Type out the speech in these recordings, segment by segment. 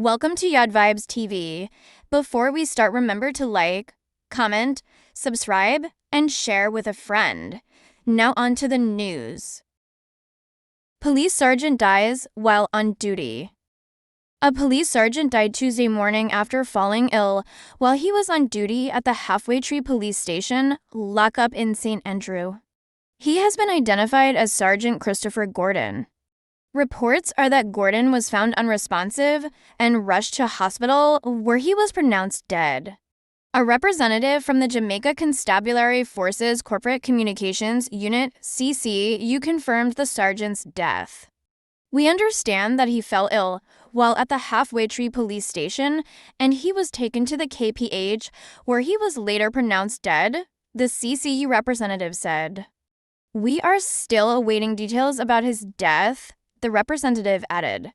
Welcome to Yawdvybz TV. Before we start, remember to like, comment, subscribe, and share with a friend. Now on to the news. Police sergeant dies while on duty. A police sergeant died Tuesday morning after falling ill while he was on duty at the Halfway Tree Police Station, lockup in St. Andrew. He has been identified as Sergeant Christopher Gordon. Reports are that Gordon was found unresponsive and rushed to hospital where he was pronounced dead. A representative from the Jamaica Constabulary Forces Corporate Communications Unit, CCU, confirmed the sergeant's death. "We understand that he fell ill while at the Halfway Tree Police Station and he was taken to the KPH where he was later pronounced dead," the CCU representative said. "We are still awaiting details about his death," the representative added.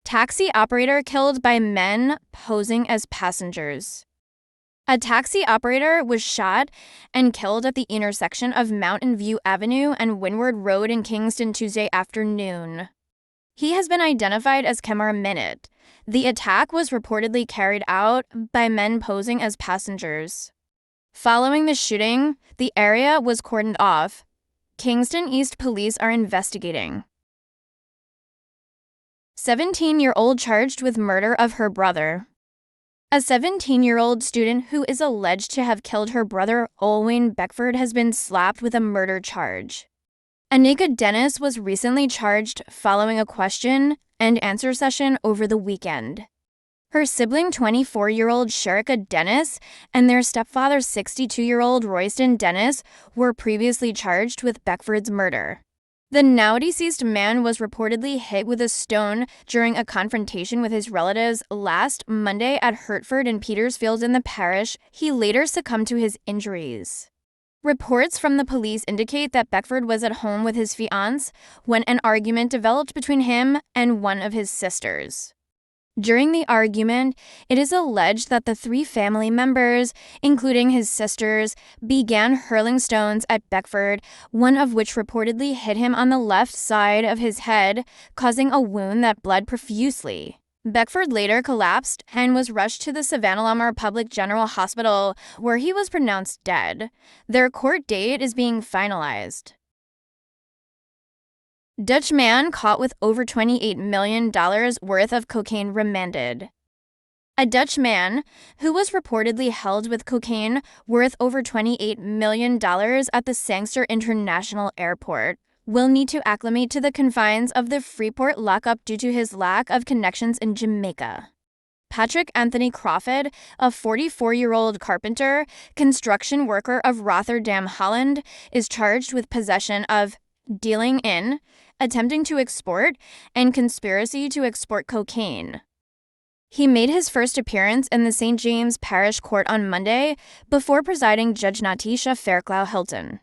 Taxi operator killed by men posing as passengers. A taxi operator was shot and killed at the intersection of Mountain View Avenue and Windward Road in Kingston Tuesday afternoon. He has been identified as Kemar Minute. The attack was reportedly carried out by men posing as passengers. Following the shooting, the area was cordoned off. Kingston East police are investigating. 17-year-old charged with murder of her brother. A 17-year-old student who is alleged to have killed her brother, Olwyn Beckford, has been slapped with a murder charge. Anika Dennis was recently charged following a question and answer session over the weekend. Her sibling, 24-year-old Sherika Dennis, and their stepfather, 62-year-old Royston Dennis, were previously charged with Beckford's murder. The now-deceased man was reportedly hit with a stone during a confrontation with his relatives last Monday at Hertford and Petersfield in the parish. He later succumbed to his injuries. Reports from the police indicate that Beckford was at home with his fiancée when an argument developed between him and one of his sisters. During the argument, it is alleged that the three family members, including his sisters, began hurling stones at Beckford, one of which reportedly hit him on the left side of his head, causing a wound that bled profusely. Beckford later collapsed and was rushed to the Savannah Public General Hospital, where he was pronounced dead. Their court date is being finalized. Dutch man caught with over $28 million worth of cocaine remanded. A Dutch man, who was reportedly held with cocaine worth over $28 million at the Sangster International Airport, will need to acclimate to the confines of the Freeport lockup due to his lack of connections in Jamaica. Patrick Anthony Crawford, a 44-year-old carpenter, construction worker of Rotterdam, Holland, is charged with possession of dealing in, attempting to export, and conspiracy to export cocaine. He made his first appearance in the St. James Parish Court on Monday before presiding Judge Natisha Fairclough Hilton.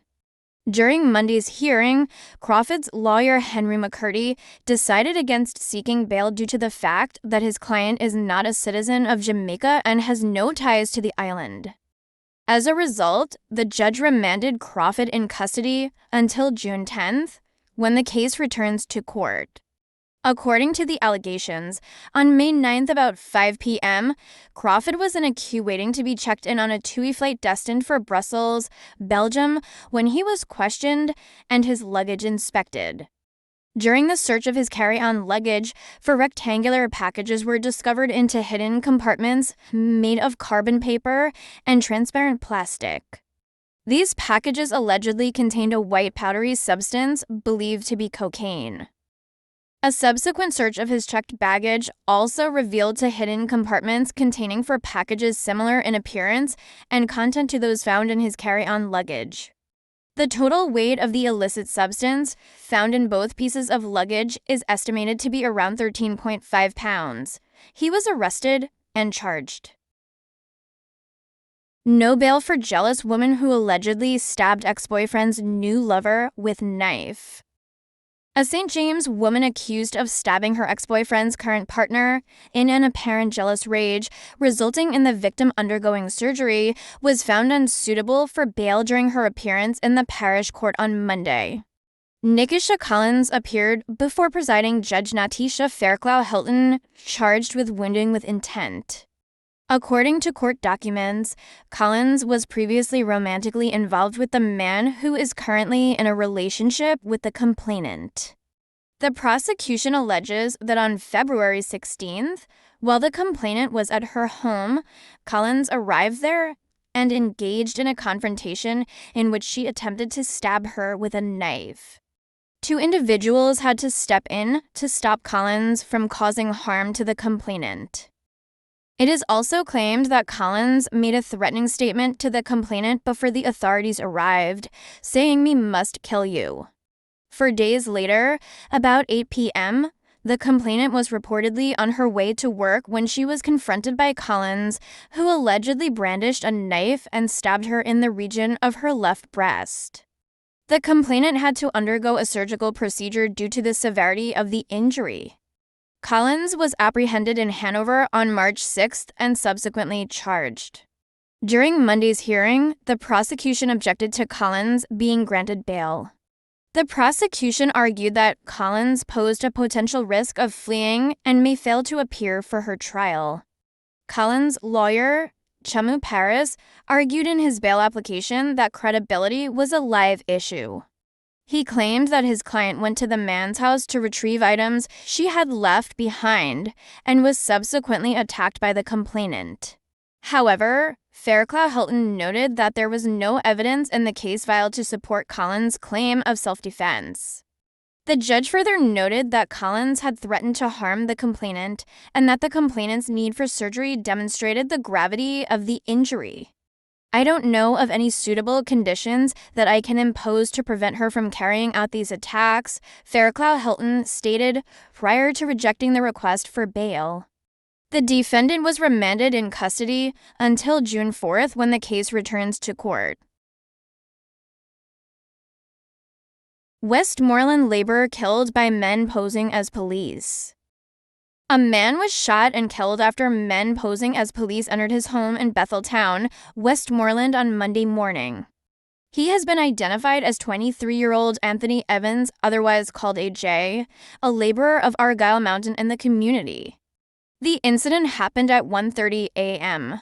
During Monday's hearing, Crawford's lawyer Henry McCurdy decided against seeking bail due to the fact that his client is not a citizen of Jamaica and has no ties to the island. As a result, the judge remanded Crawford in custody until June 10th, when the case returns to court. According to the allegations, on May 9th about 5 p.m., Crawford was in a queue waiting to be checked in on a TUI flight destined for Brussels, Belgium, when he was questioned and his luggage inspected. During the search of his carry-on luggage, four rectangular packages were discovered into hidden compartments made of carbon paper and transparent plastic. These packages allegedly contained a white powdery substance believed to be cocaine. A subsequent search of his checked baggage also revealed to hidden compartments containing four packages similar in appearance and content to those found in his carry-on luggage. The total weight of the illicit substance found in both pieces of luggage is estimated to be around 13.5 pounds. He was arrested and charged. No bail for jealous woman who allegedly stabbed ex-boyfriend's new lover with knife. A St. James woman accused of stabbing her ex-boyfriend's current partner in an apparent jealous rage, resulting in the victim undergoing surgery, was found unsuitable for bail during her appearance in the parish court on Monday. Nikisha Collins appeared before presiding Judge Natisha Fairclough Hilton, charged with wounding with intent. According to court documents, Collins was previously romantically involved with the man who is currently in a relationship with the complainant. The prosecution alleges that on February 16th, while the complainant was at her home, Collins arrived there and engaged in a confrontation in which she attempted to stab her with a knife. Two individuals had to step in to stop Collins from causing harm to the complainant. It is also claimed that Collins made a threatening statement to the complainant before the authorities arrived, saying, "We must kill you." 4 days later, about 8 p.m., the complainant was reportedly on her way to work when she was confronted by Collins, who allegedly brandished a knife and stabbed her in the region of her left breast. The complainant had to undergo a surgical procedure due to the severity of the injury. Collins was apprehended in Hanover on March 6th and subsequently charged. During Monday's hearing, the prosecution objected to Collins being granted bail. The prosecution argued that Collins posed a potential risk of fleeing and may fail to appear for her trial. Collins' lawyer, Chamu Paris, argued in his bail application that credibility was a live issue. He claimed that his client went to the man's house to retrieve items she had left behind and was subsequently attacked by the complainant. However, Fairclough Hilton noted that there was no evidence in the case file to support Collins' claim of self-defense. The judge further noted that Collins had threatened to harm the complainant and that the complainant's need for surgery demonstrated the gravity of the injury. "I don't know of any suitable conditions that I can impose to prevent her from carrying out these attacks," Fairclough Hilton stated prior to rejecting the request for bail. The defendant was remanded in custody until June 4th when the case returns to court. Westmoreland laborer killed by men posing as police. A man was shot and killed after men posing as police entered his home in Betheltown, Westmoreland on Monday morning. He has been identified as 23-year-old Anthony Evans, otherwise called AJ, a laborer of Argyle Mountain in the community. The incident happened at 1:30 a.m.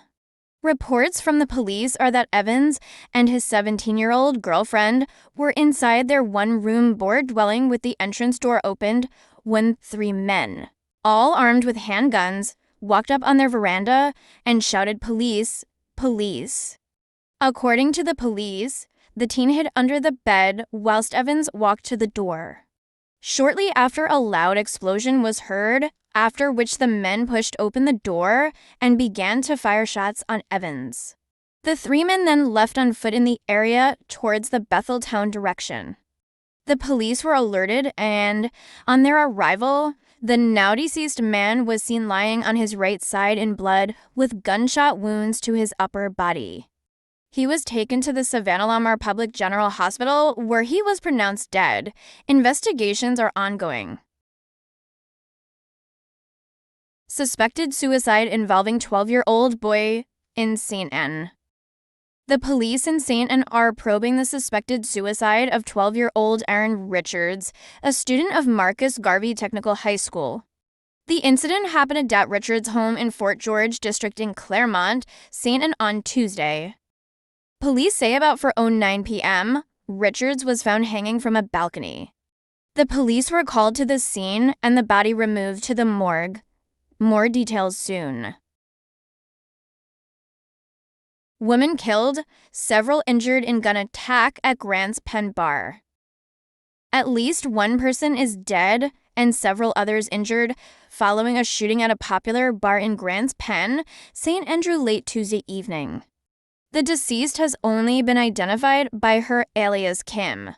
Reports from the police are that Evans and his 17-year-old girlfriend were inside their one-room board dwelling with the entrance door opened when 3 men, all armed with handguns, walked up on their veranda and shouted, "Police, police." According to the police, the teen hid under the bed whilst Evans walked to the door. Shortly after, a loud explosion was heard, after which the men pushed open the door and began to fire shots on Evans. The 3 men then left on foot in the area towards the Betheltown direction. The police were alerted and, on their arrival, the now deceased man was seen lying on his right side in blood with gunshot wounds to his upper body. He was taken to the Savannah Lamar Public General Hospital, where he was pronounced dead. Investigations are ongoing. Suspected suicide involving 12-year-old boy in St. Anne. The police in St. Anne are probing the suspected suicide of 12-year-old Aaron Richards, a student of Marcus Garvey Technical High School. The incident happened at Dat Richards' home in Fort George District in Claremont, St. Anne on Tuesday. Police say about 4:09 p.m., Richards was found hanging from a balcony. The police were called to the scene and the body removed to the morgue. More details soon. Woman killed, several injured in gun attack at Grants Pen Bar. At least 1 person is dead and several others injured following a shooting at a popular bar in Grants Pen, St. Andrew late Tuesday evening. The deceased has only been identified by her alias Kim.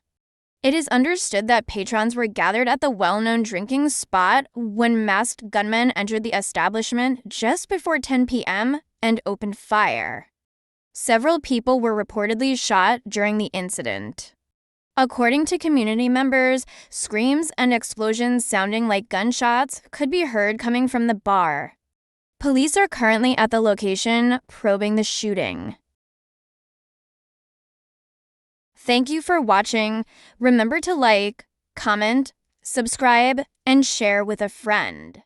It is understood that patrons were gathered at the well-known drinking spot when masked gunmen entered the establishment just before 10 p.m. and opened fire. Several people were reportedly shot during the incident. According to community members, screams and explosions sounding like gunshots could be heard coming from the bar. Police are currently at the location probing the shooting. Thank you for watching. Remember to like, comment, subscribe, and share with a friend.